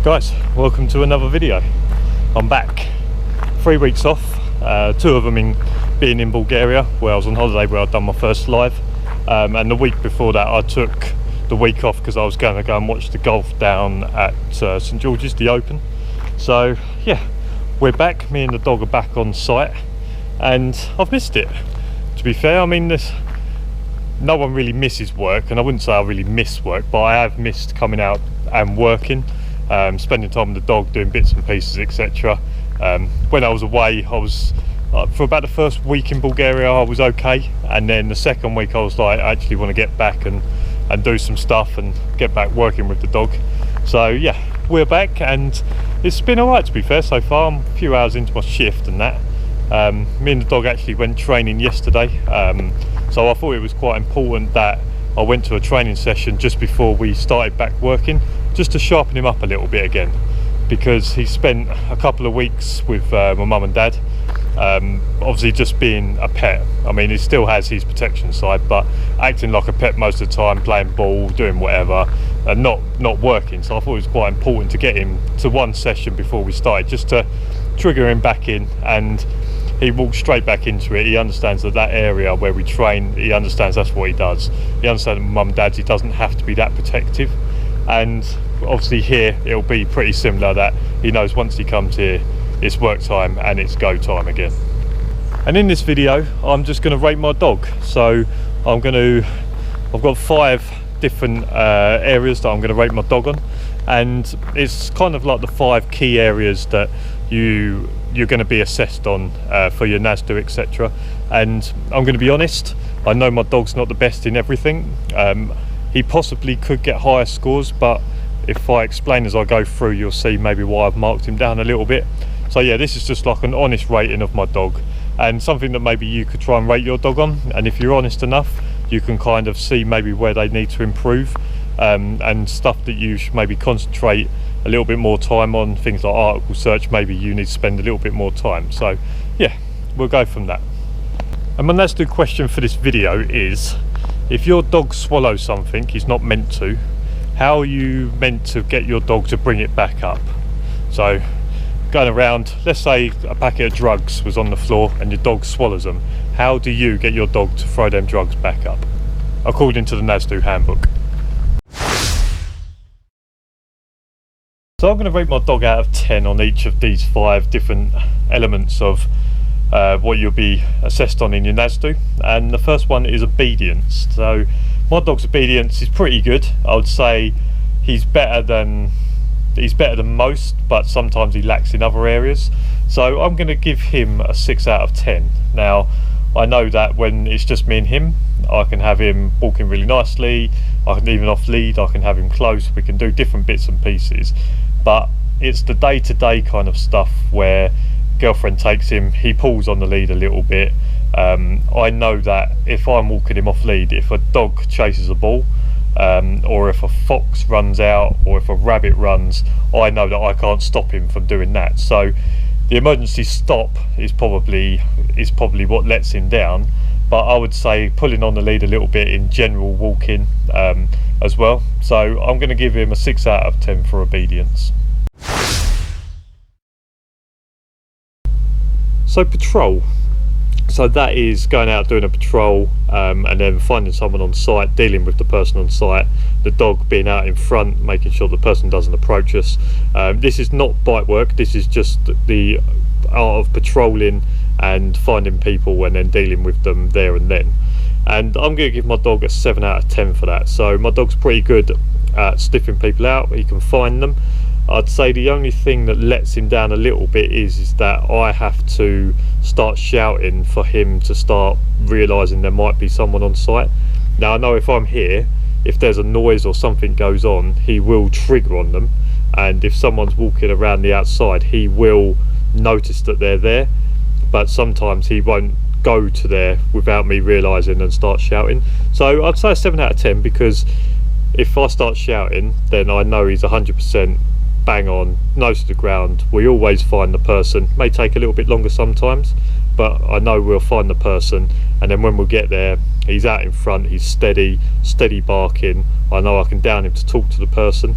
Guys, welcome to another video. I'm back. 3 weeks off, 2 of them being in Bulgaria, where I was on holiday, where I'd done my first live, and the week before that I took the week off because I was going to go and watch the golf down at St George's, the Open. So yeah, we're back. Me and the dog are back on site, and I've missed it, to be fair. I mean, no one really misses work, and I wouldn't say I really miss work, but I have missed coming out and working. Spending time with the dog, doing bits and pieces, etc. When I was away, I was for about the first week in Bulgaria I was okay, and then the second week I was like, I actually want to get back and do some stuff and get back working with the dog. So yeah, we're back, and it's been alright, to be fair, so far. I'm a few hours into my shift and that. Me and the dog actually went training yesterday, so I thought it was quite important that I went to a training session just before we started back working, just to sharpen him up a little bit again, because he spent a couple of weeks with my mum and dad, obviously just being a pet. I mean, he still has his protection side, but acting like a pet most of the time, playing ball, doing whatever, and not working. So I thought it was quite important to get him to one session before we started, just to trigger him back in, and he walked straight back into it. He understands that area where we train, he understands that's what he does. He understands that mum and dad's, he doesn't have to be that protective. And obviously here it'll be pretty similar, that he knows once he comes here it's work time and it's go time again. And in this video I'm just going to rate my dog. So I've got 5 different areas that I'm going to rate my dog on, and it's kind of like the 5 key areas that you're going to be assessed on for your NASDO, etc. And I'm going to be honest, I know my dog's not the best in everything. He possibly could get higher scores, but if I explain as I go through, you'll see maybe why I've marked him down a little bit. So yeah, this is just like an honest rating of my dog, and something that maybe you could try and rate your dog on. And if you're honest enough, you can kind of see maybe where they need to improve, and stuff that you should maybe concentrate a little bit more time on. Things like article search, maybe you need to spend a little bit more time. So yeah, we'll go from that. And my NASDO question for this video is, if your dog swallows something he's not meant to, how are you meant to get your dog to bring it back up? So going around, let's say a packet of drugs was on the floor and your dog swallows them, how do you get your dog to throw them drugs back up, according to the NASDO handbook? So I'm going to rate my dog out of 10 on each of these 5 different elements of what you'll be assessed on in your NASDO. And the first one is obedience. So my dog's obedience is pretty good. I would say he's better than most, but sometimes he lacks in other areas. So I'm going to give him a 6 out of 10. Now I know that when it's just me and him, I can have him walking really nicely, I can even off lead, I can have him close, we can do different bits and pieces. But it's the day-to-day kind of stuff where girlfriend takes him, he pulls on the lead a little bit. I know that if I'm walking him off lead, if a dog chases a ball, or if a fox runs out, or if a rabbit runs, I know that I can't stop him from doing that. So the emergency stop is probably what lets him down. But I would say pulling on the lead a little bit in general walking as well. So I'm going to give him a 6 out of 10 for obedience. So patrol, so that is going out doing a patrol, and then finding someone on site, dealing with the person on site, the dog being out in front, making sure the person doesn't approach us. This is not bite work, this is just the art of patrolling and finding people and then dealing with them there and then. And I'm going to give my dog a 7 out of 10 for that. So my dog's pretty good at sniffing people out, he can find them. I'd say the only thing that lets him down a little bit is that I have to start shouting for him to start realising there might be someone on site. Now I know if I'm here, if there's a noise or something goes on, he will trigger on them, and if someone's walking around the outside, he will notice that they're there, but sometimes he won't go to there without me realising and start shouting. So I'd say a 7 out of 10, because if I start shouting, then I know he's 100% bang on, nose to the ground. We always find the person. May take a little bit longer sometimes, but I know we'll find the person, and then when we get there, he's out in front, he's steady barking. I know I can down him to talk to the person.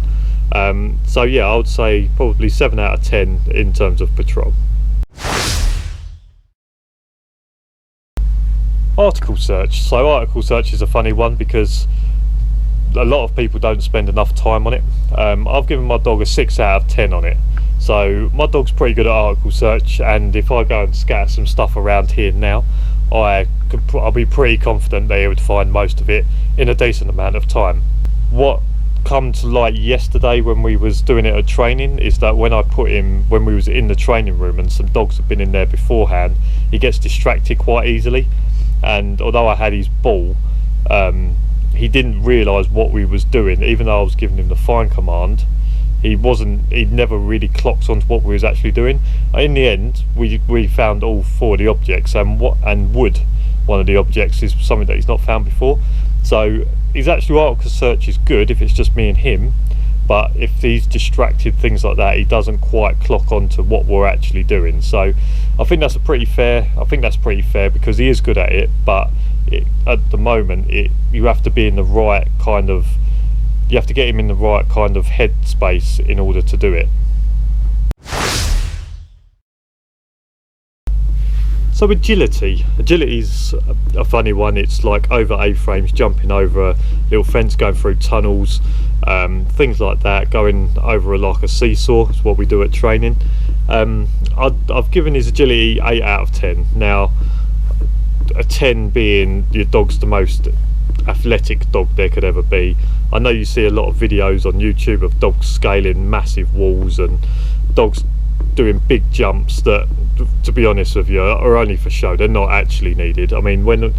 So yeah, I would say probably 7 out of 10 in terms of patrol. Article search. So article search is a funny one because a lot of people don't spend enough time on it. I've given my dog a 6 out of 10 on it. So my dog's pretty good at article search, and if I go and scatter some stuff around here now, I'll be pretty confident that he would find most of it in a decent amount of time. What come to light yesterday when we was doing it at training is that when we was in the training room and some dogs had been in there beforehand, he gets distracted quite easily, and although I had his ball, he didn't realise what we was doing. Even though I was giving him the find command, he never really clocked onto what we was actually doing. In the end, we found all 4 of the objects, and wood, one of the objects, is something that he's not found before. So his actual article search is good if it's just me and him, but if he's distracted, things like that, he doesn't quite clock onto what we're actually doing. So I think that's pretty fair because he is good at it, but at the moment you have to be in the right kind of, you have to get him in the right kind of headspace in order to do it. So agility's a funny one. It's like over A-frames, jumping over a little fence, going through tunnels, things like that, going over like a seesaw is what we do at training. I've given his agility 8 out of 10. Now, a 10 being your dog's the most athletic dog there could ever be. I know you see a lot of videos on YouTube of dogs scaling massive walls and dogs doing big jumps that, to be honest with you, are only for show. They're not actually needed. I mean,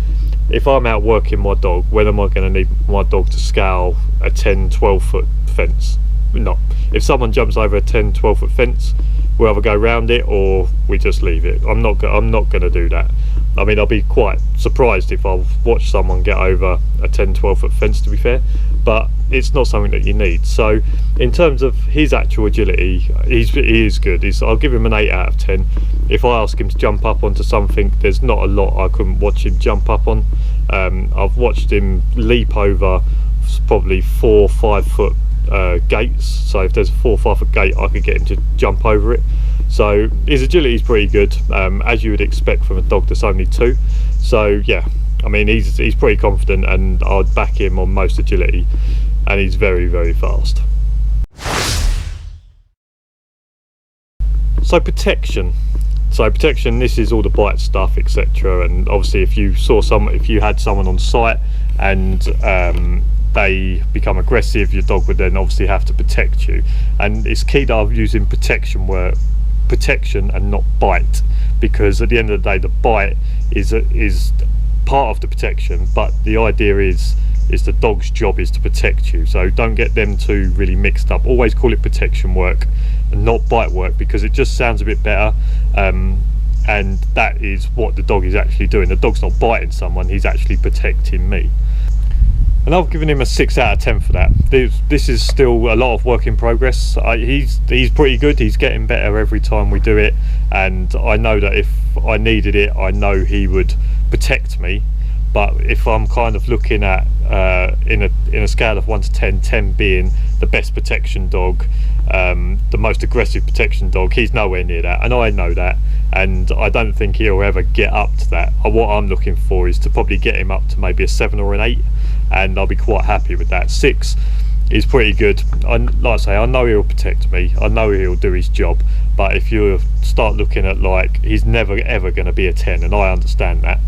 if I'm out working my dog, when am I going to need my dog to scale a 10-12 foot fence? Not. If someone jumps over a 10-12 foot fence, we'll either go round it or we just leave it. I'm not going to do that. I mean, I'll be quite surprised if I'll watch someone get over a 10-12 foot fence, to be fair, but it's not something that you need. So in terms of his actual agility, he is good. I'll give him an 8 out of 10. If I ask him to jump up onto something, there's not a lot I couldn't watch him jump up on. I've watched him leap over probably 4 or 5 foot gates. So if there's a 4 or 5 foot gate, I could get him to jump over it. So his agility is pretty good, as you would expect from a dog that's only 2. So yeah, I mean, he's pretty confident, and I'd back him on most agility, and he's very, very fast. So protection, this is all the bite stuff, etc. And obviously if you had someone on site and they become aggressive, your dog would then obviously have to protect you, and it's key that I'm using protection and not bite, because at the end of the day the bite is part of the protection, but the idea is the dog's job is to protect you. So don't get them two really mixed up. Always call it protection work and not bite work, because it just sounds a bit better, and that is what the dog is actually doing. The dog's not biting someone, he's actually protecting me. And I've given him a 6 out of 10 for that. This is still a lot of work in progress. He's pretty good. He's getting better every time we do it, and I know that if I needed it, I know he would protect me. But if I'm kind of looking at in a scale of 1 to 10, 10 being the best protection dog, the most aggressive protection dog, he's nowhere near that, and I know that, and I don't think he'll ever get up to that. What I'm looking for is to probably get him up to maybe a 7 or an 8, and I'll be quite happy with that. 6 is pretty good. Like I say, I know he'll protect me, I know he'll do his job, but if you start looking at, like, he's never ever going to be a 10, and I understand that.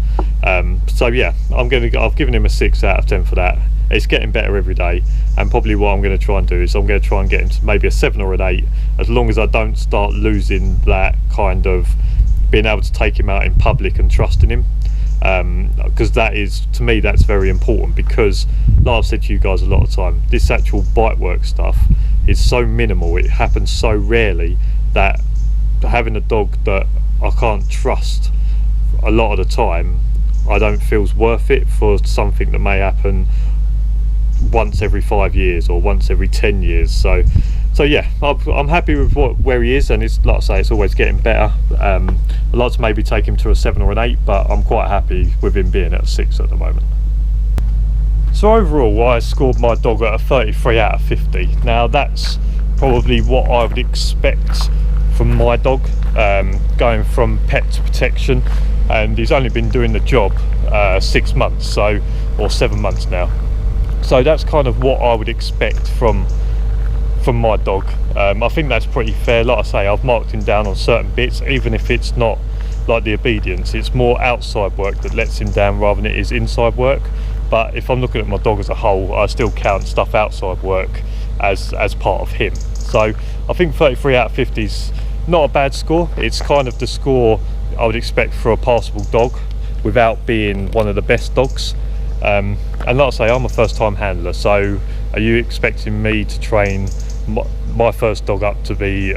So yeah, I've given him a 6 out of 10 for that. It's getting better every day, and probably what I'm going to try and do is I'm going to try and get him to maybe a 7 or an 8, as long as I don't start losing that kind of being able to take him out in public and trusting him, because that is, to me, that's very important, because like I've said to you guys a lot of time, this actual bite work stuff is so minimal, it happens so rarely, that having a dog that I can't trust a lot of the time, I don't feel's worth it for something that may happen once every 5 years or once every 10 years. So yeah, I'm happy with where he is, and it's, like I say, it's always getting better. I'd like to maybe take him to a 7 or an 8, but I'm quite happy with him being at a 6 at the moment. So overall I scored my dog at a 33 out of 50. Now that's probably what I would expect from my dog, going from pet to protection, and he's only been doing the job 6 months, or 7 months now. So that's kind of what I would expect from my dog. I think that's pretty fair. Like I say, I've marked him down on certain bits, even if it's not like the obedience, it's more outside work that lets him down rather than it is inside work. But if I'm looking at my dog as a whole, I still count stuff outside work as part of him. So I think 33 out of 50 is not a bad score. It's kind of the score I would expect for a passable dog without being one of the best dogs. And like I say, I'm a first time handler, so are you expecting me to train my first dog up to be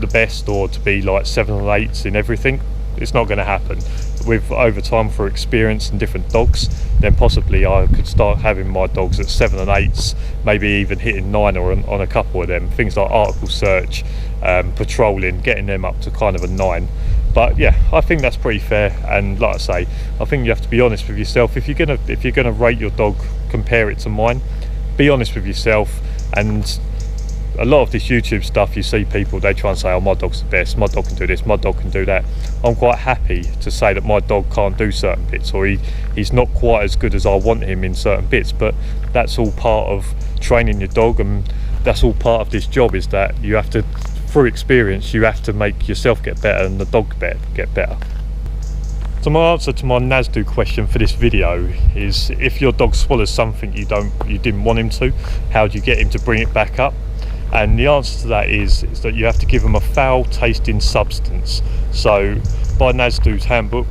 the best, or to be like 7 or 8s in everything? It's not going to happen. With over time, for experience and different dogs, then possibly I could start having my dogs at 7 and 8s, maybe even hitting 9 or on a couple of them. Things like article search, patrolling, getting them up to kind of a 9. But yeah, I think that's pretty fair. And like I say, I think you have to be honest with yourself. If you're gonna rate your dog, compare it to mine, be honest with yourself. And a lot of this YouTube stuff, you see people, they try and say, oh, my dog's the best, my dog can do this, my dog can do that. I'm quite happy to say that my dog can't do certain bits, or he's not quite as good as I want him in certain bits, but that's all part of training your dog, and that's all part of this job, is that you have to, through experience, you have to make yourself get better and the dog get better. So my answer to my NASDO question for this video is, if your dog swallows something you didn't want him to, how do you get him to bring it back up? And the answer to that is that you have to give them a foul tasting substance. So by NASDO's handbook,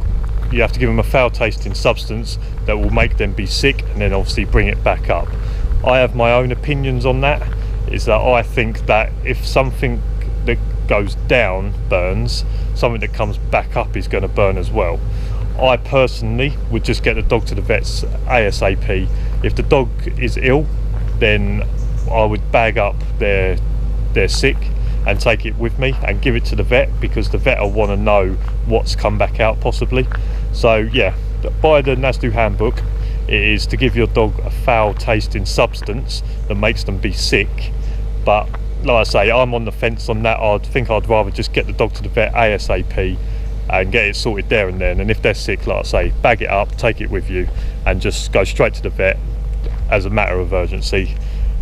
you have to give them a foul tasting substance that will make them be sick, and then obviously bring it back up. I have my own opinions on that, is that I think that if something that goes down burns, something that comes back up is going to burn as well. I personally would just get the dog to the vets ASAP. If the dog is ill, then I would bag up their sick and take it with me and give it to the vet, because the vet will want to know what's come back out possibly. So yeah, by the NASDO handbook, it is to give your dog a foul tasting substance that makes them be sick. But like I say, I'm on the fence on that. I'd rather just get the dog to the vet ASAP and get it sorted there and then. And if they're sick, like I say, bag it up, take it with you, and just go straight to the vet as a matter of urgency.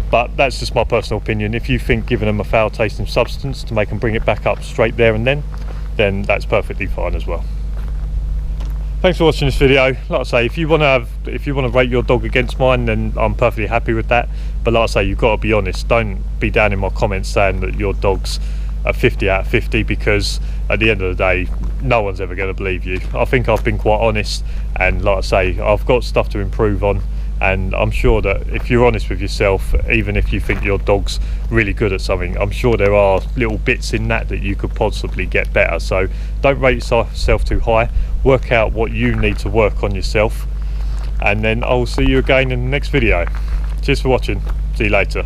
But that's just my personal opinion. If you think giving them a foul tasting substance to make them bring it back up straight there and then that's perfectly fine as well. Thanks for watching this video. Like I say, if you want to rate your dog against mine, then I'm perfectly happy with that. But like I say, you've got to be honest. Don't be down in my comments saying that your dog's a 50 out of 50, because at the end of the day, no one's ever going to believe you. I think I've been quite honest, and like I say, I've got stuff to improve on. And I'm sure that if you're honest with yourself, even if you think your dog's really good at something, I'm sure there are little bits in that you could possibly get better. So don't rate yourself too high. Work out what you need to work on yourself, and then I'll see you again in the next video. Cheers for watching. See you later.